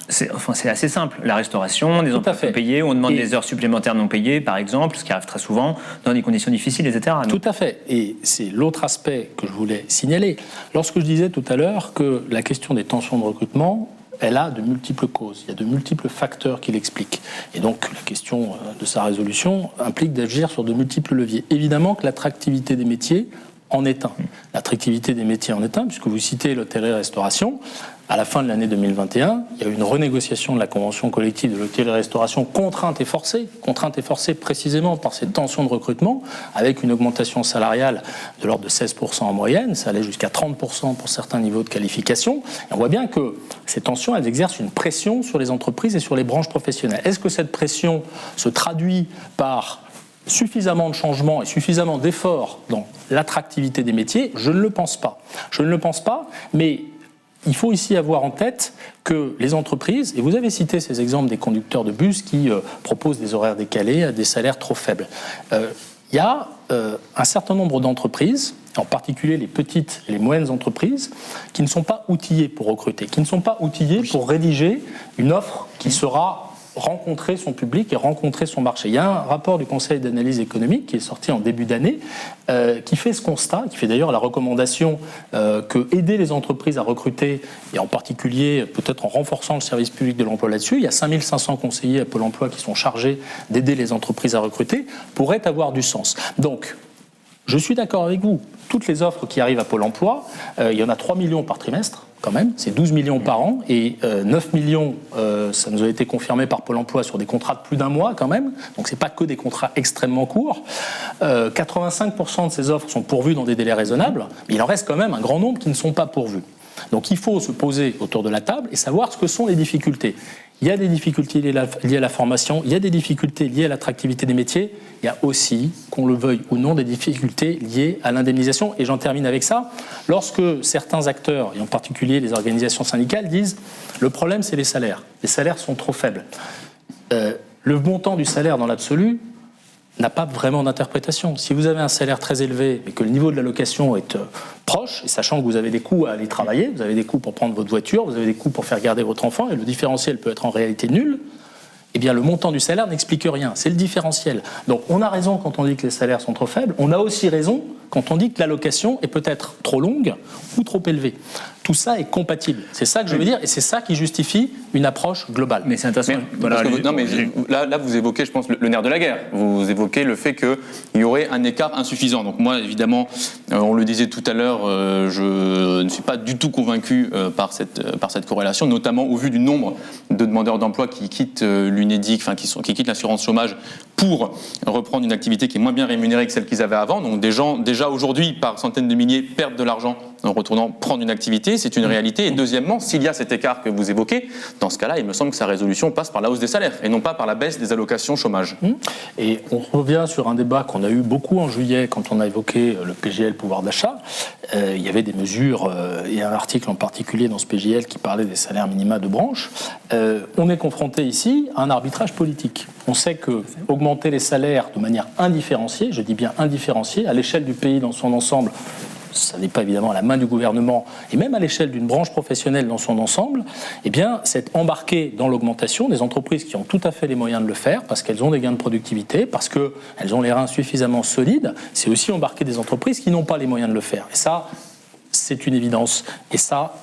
C'est assez simple. La restauration, des emplois non payés, on demande des heures supplémentaires non payées, par exemple, ce qui arrive très souvent, dans des conditions difficiles, etc. Tout à fait. Et c'est l'autre aspect que je voulais signaler. Lorsque je disais tout à l'heure que la question des tensions de recrutement, elle a de multiples causes. Il y a de multiples facteurs qui l'expliquent. Et donc, la question de sa résolution implique d'agir sur de multiples leviers. Évidemment que l'attractivité des métiers en est un. L'attractivité des métiers en est un, puisque vous citez l'hôtellerie-restauration. À la fin de l'année 2021, il y a eu une renégociation de la convention collective de l'hôtellerie-restauration contrainte et forcée précisément par ces tensions de recrutement, avec une augmentation salariale de l'ordre de 16% en moyenne, ça allait jusqu'à 30% pour certains niveaux de qualification. Et on voit bien que ces tensions, elles exercent une pression sur les entreprises et sur les branches professionnelles. Est-ce que cette pression se traduit par suffisamment de changements et suffisamment d'efforts dans l'attractivité des métiers? Je ne le pense pas, mais il faut ici avoir en tête que les entreprises, et vous avez cité ces exemples des conducteurs de bus qui proposent des horaires décalés à des salaires trop faibles. Il y a un certain nombre d'entreprises, en particulier les petites et les moyennes entreprises, qui ne sont pas outillées pour recruter, qui ne sont pas outillées pour rédiger une offre qui sera rencontrer son public et rencontrer son marché. Il y a un rapport du Conseil d'analyse économique qui est sorti en début d'année qui fait ce constat, qui fait d'ailleurs la recommandation que aider les entreprises à recruter, et en particulier peut-être en renforçant le service public de l'emploi là-dessus, il y a 5500 conseillers à Pôle emploi qui sont chargés d'aider les entreprises à recruter, pourrait avoir du sens. Donc, je suis d'accord avec vous. Toutes les offres qui arrivent à Pôle emploi, il y en a 3 millions par trimestre, quand même, c'est 12 millions par an, et 9 millions, ça nous a été confirmé par Pôle emploi sur des contrats de plus d'un mois, quand même, donc c'est pas que des contrats extrêmement courts. 85% de ces offres sont pourvues dans des délais raisonnables, mais il en reste quand même un grand nombre qui ne sont pas pourvues. Donc il faut se poser autour de la table et savoir ce que sont les difficultés. Il y a des difficultés liées à la formation, il y a des difficultés liées à l'attractivité des métiers, il y a aussi, qu'on le veuille ou non, des difficultés liées à l'indemnisation. Et j'en termine avec ça. Lorsque certains acteurs, et en particulier les organisations syndicales, disent « le problème c'est les salaires sont trop faibles ». Le montant du salaire dans l'absolu n'a pas vraiment d'interprétation. Si vous avez un salaire très élevé et que le niveau de l'allocation est proche, et sachant que vous avez des coûts à aller travailler, vous avez des coûts pour prendre votre voiture, vous avez des coûts pour faire garder votre enfant, et le différentiel peut être en réalité nul, eh bien le montant du salaire n'explique rien, c'est le différentiel. Donc on a raison quand on dit que les salaires sont trop faibles, on a aussi raison quand on dit que l'allocation est peut-être trop longue ou trop élevée. Tout ça est compatible. C'est ça que je veux dire, et c'est ça qui justifie une approche globale. Mais c'est intéressant. Là, vous évoquez, je pense, le nerf de la guerre. Vous évoquez le fait qu'il y aurait un écart insuffisant. Donc moi, évidemment, on le disait tout à l'heure, je ne suis pas du tout convaincu par cette corrélation, notamment au vu du nombre de demandeurs d'emploi qui quittent l'UNEDIC, enfin qui quittent l'assurance chômage pour reprendre une activité qui est moins bien rémunérée que celle qu'ils avaient avant. Donc des gens, déjà aujourd'hui, par centaines de milliers, perdent de l'argent en retournant prendre une activité, c'est une réalité. Et deuxièmement, s'il y a cet écart que vous évoquez, dans ce cas-là, il me semble que sa résolution passe par la hausse des salaires et non pas par la baisse des allocations chômage. Et on revient sur un débat qu'on a eu beaucoup en juillet quand on a évoqué le PGL pouvoir d'achat. Il y avait des mesures, et un article en particulier dans ce PGL qui parlait des salaires minima de branche. On est confronté ici à un arbitrage politique. On sait que augmenter les salaires de manière indifférenciée, je dis bien indifférenciée, à l'échelle du pays dans son ensemble, ça n'est pas évidemment à la main du gouvernement, et même à l'échelle d'une branche professionnelle dans son ensemble, eh bien, c'est embarqué dans l'augmentation des entreprises qui ont tout à fait les moyens de le faire, parce qu'elles ont des gains de productivité, parce qu'elles ont les reins suffisamment solides. C'est aussi embarquer des entreprises qui n'ont pas les moyens de le faire. Et ça, c'est une évidence. Et ça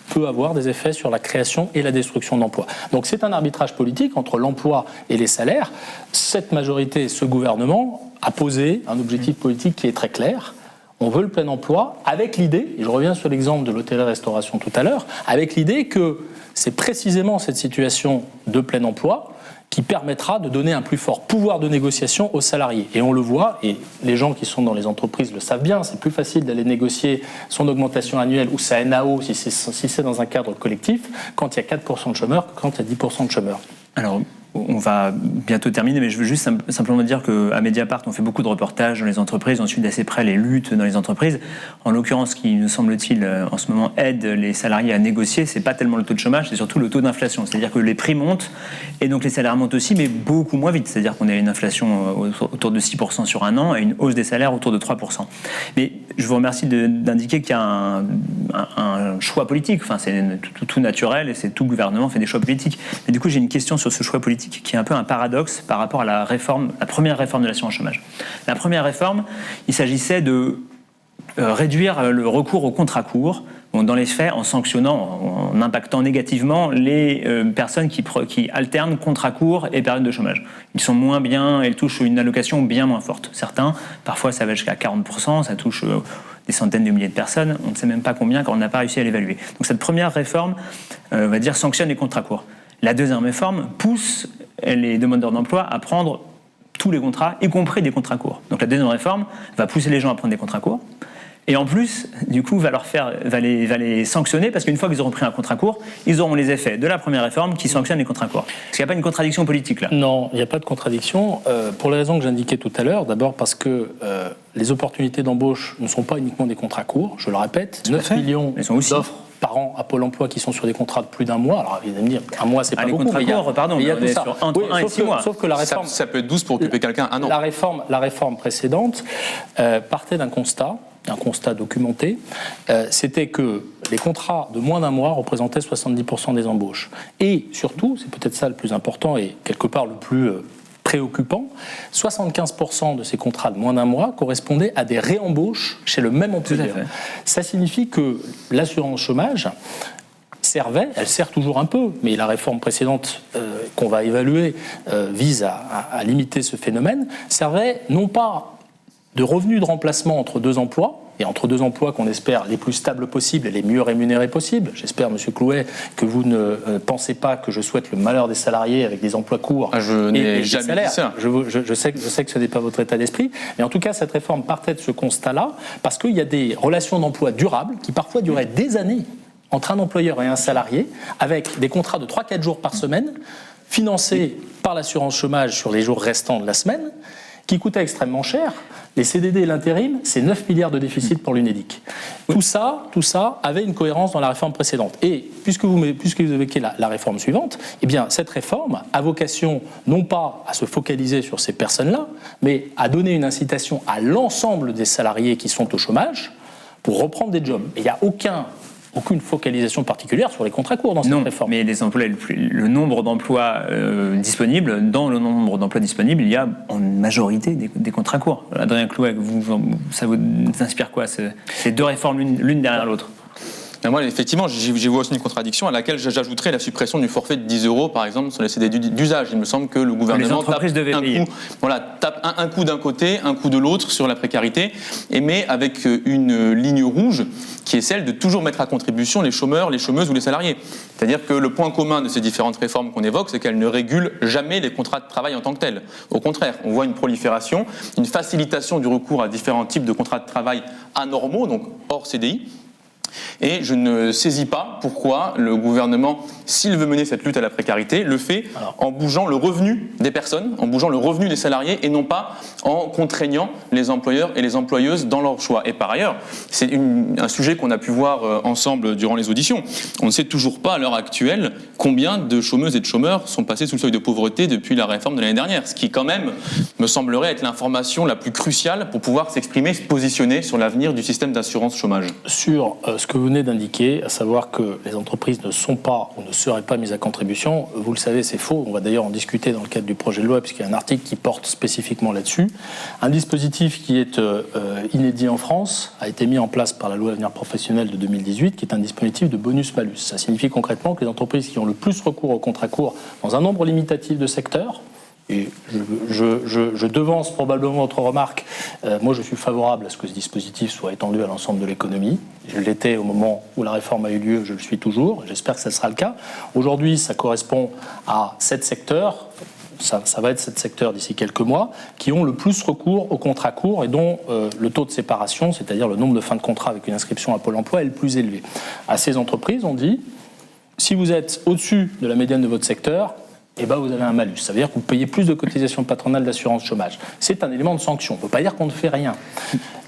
peut avoir des effets sur la création et la destruction d'emplois. Donc c'est un arbitrage politique entre l'emploi et les salaires. Cette majorité, ce gouvernement, a posé un objectif politique qui est très clair. On veut le plein emploi avec l'idée, et je reviens sur l'exemple de l'hôtellerie-restauration tout à l'heure, avec l'idée que c'est précisément cette situation de plein emploi qui permettra de donner un plus fort pouvoir de négociation aux salariés. Et on le voit, et les gens qui sont dans les entreprises le savent bien, c'est plus facile d'aller négocier son augmentation annuelle ou sa NAO si c'est dans un cadre collectif quand il y a 4% de chômeurs que quand il y a 10% de chômeurs. Alors, on va bientôt terminer, mais je veux juste simplement dire qu'à Mediapart, on fait beaucoup de reportages dans les entreprises, on suit d'assez près les luttes dans les entreprises. En l'occurrence, ce qui, nous semble-t-il, en ce moment aide les salariés à négocier, c'est pas tellement le taux de chômage, c'est surtout le taux d'inflation. C'est-à-dire que les prix montent, et donc les salaires montent aussi, mais beaucoup moins vite. C'est-à-dire qu'on a une inflation autour de 6% sur un an, et une hausse des salaires autour de 3%. Mais je vous remercie d'indiquer qu'il y a un choix politique. Enfin, c'est tout naturel, et c'est tout gouvernement fait des choix politiques. Mais du coup, j'ai une question sur ce choix politique qui est un peu un paradoxe par rapport à la première réforme de l'assurance chômage. La première réforme, il s'agissait de réduire le recours au contrat court, dans les faits en sanctionnant, en impactant négativement les personnes qui alternent contrat court et période de chômage. Ils sont moins bien, ils touchent une allocation bien moins forte. Certains, parfois ça va jusqu'à 40%, ça touche des centaines de milliers de personnes, on ne sait même pas combien quand on n'a pas réussi à l'évaluer. Donc cette première réforme, on va dire, sanctionne les contrats courts. La deuxième réforme pousse les demandeurs d'emploi à prendre tous les contrats, y compris des contrats courts. Donc la deuxième réforme va pousser les gens à prendre des contrats courts, et en plus, du coup, va les sanctionner, parce qu'une fois qu'ils auront pris un contrat court, ils auront les effets de la première réforme qui sanctionne les contrats courts. Est-ce qu'il n'y a pas une contradiction politique là ? Non, il n'y a pas de contradiction, pour les raisons que j'indiquais tout à l'heure. D'abord parce que les opportunités d'embauche ne sont pas uniquement des contrats courts, je le répète, 9 millions d'offres par an à Pôle emploi qui sont sur des contrats de plus d'un mois. Alors, vous allez me dire, un mois, c'est pas beaucoup. Les contrats courts, pardon, il y a tout ça. Entre 1 et 6 mois. Sauf que la réforme... Ça peut être 12 pour occuper quelqu'un un an. La réforme précédente partait d'un constat documenté, c'était que les contrats de moins d'un mois représentaient 70% des embauches. Et surtout, c'est peut-être ça le plus important et quelque part le plus préoccupant, 75% de ces contrats de moins d'un mois correspondaient à des réembauches chez le même employeur. Ça signifie que l'assurance chômage elle sert toujours un peu, mais la réforme précédente qu'on va évaluer vise à limiter ce phénomène, servait non pas de revenus de remplacement entre deux emplois, et entre deux emplois qu'on espère les plus stables possibles et les mieux rémunérés possibles. J'espère, Monsieur Clouet, que vous ne pensez pas que je souhaite le malheur des salariés avec des emplois courts je n'ai jamais dit ça. Je sais que ce n'est pas votre état d'esprit, mais en tout cas, cette réforme partait de ce constat-là, parce qu'il y a des relations d'emploi durables qui parfois duraient des années entre un employeur et un salarié, avec des contrats de 3-4 jours par semaine, financés par l'assurance chômage sur les jours restants de la semaine, qui coûtaient extrêmement cher. Les CDD et l'intérim, c'est 9 milliards de déficit pour l'UNEDIC. Tout ça avait une cohérence dans la réforme précédente. Et puisque vous évoquez la réforme suivante, eh bien, cette réforme a vocation non pas à se focaliser sur ces personnes-là, mais à donner une incitation à l'ensemble des salariés qui sont au chômage pour reprendre des jobs. Et il n'y a aucune focalisation particulière sur les contrats courts dans cette réforme. Mais les emplois, le nombre d'emplois disponibles, dans le nombre d'emplois disponibles, il y a en majorité des contrats courts. Adrien Clouet, ça vous inspire quoi, ces deux réformes l'une derrière l'autre ? Moi, effectivement, j'y vois aussi une contradiction à laquelle j'ajouterais la suppression du forfait de 10 €, par exemple, sur les CDD d'usage. Il me semble que le gouvernement tape un coup d'un côté, un coup de l'autre sur la précarité, mais avec une ligne rouge qui est celle de toujours mettre à contribution les chômeurs, les chômeuses ou les salariés. C'est-à-dire que le point commun de ces différentes réformes qu'on évoque, c'est qu'elles ne régulent jamais les contrats de travail en tant que tels. Au contraire, on voit une prolifération, une facilitation du recours à différents types de contrats de travail anormaux, donc hors CDI. Et je ne saisis pas pourquoi le gouvernement, s'il veut mener cette lutte à la précarité, le fait en bougeant le revenu des personnes, en bougeant le revenu des salariés et non pas en contraignant les employeurs et les employeuses dans leur choix. Et par ailleurs, c'est un sujet qu'on a pu voir ensemble durant les auditions. On ne sait toujours pas à l'heure actuelle combien de chômeuses et de chômeurs sont passés sous le seuil de pauvreté depuis la réforme de l'année dernière, ce qui quand même me semblerait être l'information la plus cruciale pour pouvoir s'exprimer, se positionner sur l'avenir du système d'assurance chômage. Sur ce que vous venez d'indiquer, à savoir que les entreprises ne sont pas ou ne seraient pas mises à contribution, vous le savez, c'est faux. On va d'ailleurs en discuter dans le cadre du projet de loi, puisqu'il y a un article qui porte spécifiquement là-dessus. Un dispositif qui est inédit en France a été mis en place par la loi Avenir Professionnel de 2018, qui est un dispositif de bonus-malus. Ça signifie concrètement que les entreprises qui ont le plus recours aux contrats courts dans un nombre limitatif de secteurs, et je devance probablement votre remarque. Moi, je suis favorable à ce que ce dispositif soit étendu à l'ensemble de l'économie. Je l'étais au moment où la réforme a eu lieu, je le suis toujours. J'espère que ça sera le cas. Aujourd'hui, ça correspond à 7 secteurs. ça va être ce secteur d'ici quelques mois, qui ont le plus recours aux contrats courts et dont le taux de séparation, c'est-à-dire le nombre de fins de contrat avec une inscription à Pôle emploi, est le plus élevé. À ces entreprises, on dit, si vous êtes au-dessus de la médiane de votre secteur, eh ben vous avez un malus. Ça veut dire que vous payez plus de cotisations patronales d'assurance chômage. C'est un élément de sanction. On ne peut pas dire qu'on ne fait rien.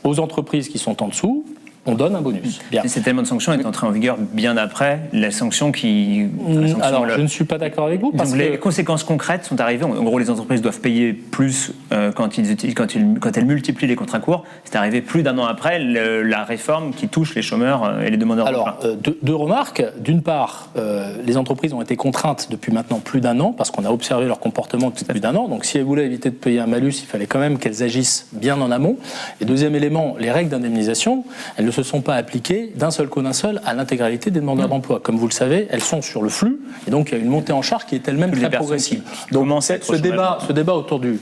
Aux entreprises qui sont en dessous, on donne un bonus. Bien. Et cet élément de sanction est entré en vigueur bien après la sanction qui... Alors, je ne suis pas d'accord avec vous. Donc, les conséquences concrètes sont arrivées. En gros, les entreprises doivent payer plus quand elles multiplient les contrats courts. C'est arrivé plus d'un an après la réforme qui touche les chômeurs et les demandeurs d'emploi. Alors, deux remarques. D'une part, les entreprises ont été contraintes depuis maintenant plus d'un an parce qu'on a observé leur comportement depuis plus d'un an. Donc, si elles voulaient éviter de payer un malus, il fallait quand même qu'elles agissent bien en amont. Et deuxième élément, les règles d'indemnisation, elles ne se sont pas appliquées d'un seul coup à l'intégralité des demandeurs d'emploi. Comme vous le savez, elles sont sur le flux, et donc il y a une montée en charge qui est elle-même très progressive. Donc ce débat autour des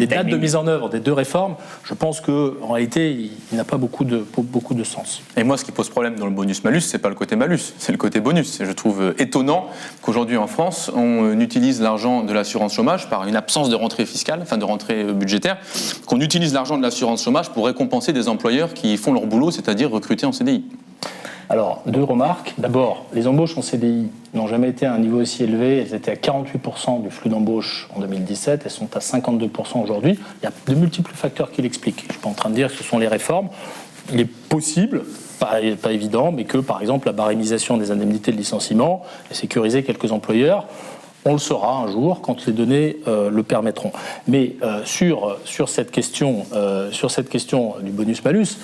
dates de mise en œuvre des deux réformes, je pense qu'en réalité, il n'a pas beaucoup de sens. Et moi, ce qui pose problème dans le bonus-malus, c'est pas le côté malus, c'est le côté bonus. Et je trouve étonnant qu'aujourd'hui en France, on utilise l'argent de l'assurance chômage par une absence de rentrée fiscale, enfin de rentrée budgétaire, qu'on utilise l'argent de l'assurance chômage pour récompenser des employeurs qui font leur boulot, c'est-à-dire recruter en CDI. Alors, deux remarques. D'abord, les embauches en CDI n'ont jamais été à un niveau aussi élevé. Elles étaient à 48% du flux d'embauche en 2017. Elles sont à 52% aujourd'hui. Il y a de multiples facteurs qui l'expliquent. Je ne suis pas en train de dire que ce sont les réformes. Il est possible, pas évident, mais que, par exemple, la barémisation des indemnités de licenciement ait sécurisé quelques employeurs. On le saura un jour quand les données le permettront. Mais sur cette question du bonus-malus,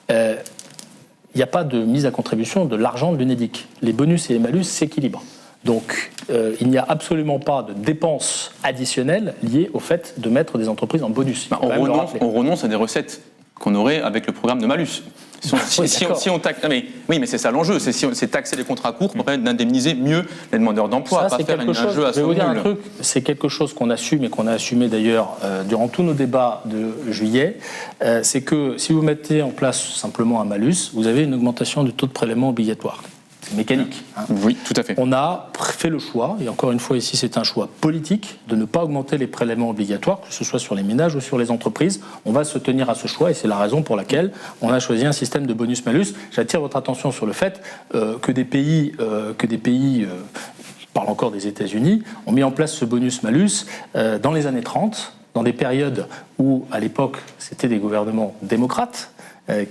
il n'y a pas de mise à contribution de l'argent de l'UNEDIC. Les bonus et les malus s'équilibrent. Donc, il n'y a absolument pas de dépenses additionnelles liées au fait de mettre des entreprises en bonus. On renonce à des recettes qu'on aurait avec le programme de malus. Si on taxe, mais c'est ça l'enjeu, c'est taxer les contrats courts pour permettre d'indemniser mieux les demandeurs d'emploi, pas faire un jeu à je vais vous dire un truc, c'est quelque chose qu'on assume et qu'on a assumé d'ailleurs durant tous nos débats de juillet, c'est que si vous mettez en place simplement un malus, vous avez une augmentation du taux de prélèvement obligatoire. C'est mécanique. Oui, tout à fait. On a fait le choix, et encore une fois ici c'est un choix politique, de ne pas augmenter les prélèvements obligatoires, que ce soit sur les ménages ou sur les entreprises. On va se tenir à ce choix et c'est la raison pour laquelle on a choisi un système de bonus-malus. J'attire votre attention sur le fait que des pays, je parle encore des États-Unis, ont mis en place ce bonus-malus dans les années 30, dans des périodes où, à l'époque, c'était des gouvernements démocrates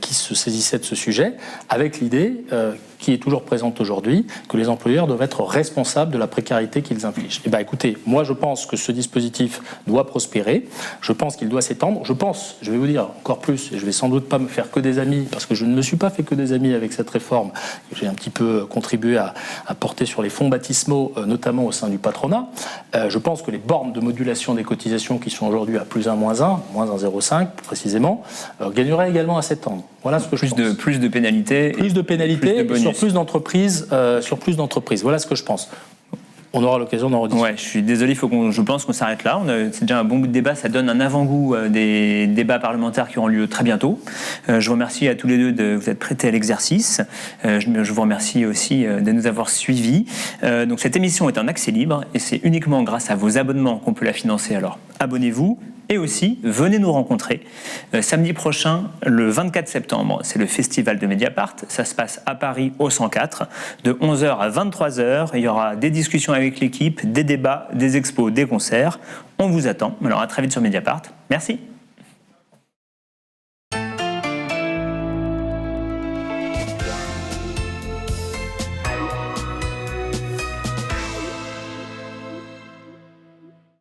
qui se saisissaient de ce sujet, avec l'idée qui est toujours présente aujourd'hui, que les employeurs doivent être responsables de la précarité qu'ils infligent. Eh bien, écoutez, moi je pense que ce dispositif doit prospérer, je pense qu'il doit s'étendre, je vais vous dire encore plus, et je vais sans doute pas me faire que des amis, parce que je ne me suis pas fait que des amis avec cette réforme, j'ai un petit peu contribué à porter sur les fonds baptismaux, notamment au sein du patronat. Je pense que les bornes de modulation des cotisations qui sont aujourd'hui à +1, -1, -1,05 précisément, gagneraient également à s'étendre. Voilà ce que je pense. Plus de pénalités. Plus de pénalités sur plus d'entreprises. Voilà ce que je pense. On aura l'occasion d'en rediscuter. Ouais, je suis désolé, je pense qu'on s'arrête là. C'est déjà un bon bout de débat, ça donne un avant-goût des débats parlementaires qui auront lieu très bientôt. Je vous remercie à tous les deux de vous être prêtés à l'exercice. Je vous remercie aussi de nous avoir suivis. Donc cette émission est en accès libre et c'est uniquement grâce à vos abonnements qu'on peut la financer. Alors abonnez-vous. Et aussi, venez nous rencontrer. Samedi prochain, le 24 septembre, c'est le festival de Mediapart. Ça se passe à Paris, au 104, de 11h à 23h. Il y aura des discussions avec l'équipe, des débats, des expos, des concerts. On vous attend. Alors à très vite sur Mediapart. Merci.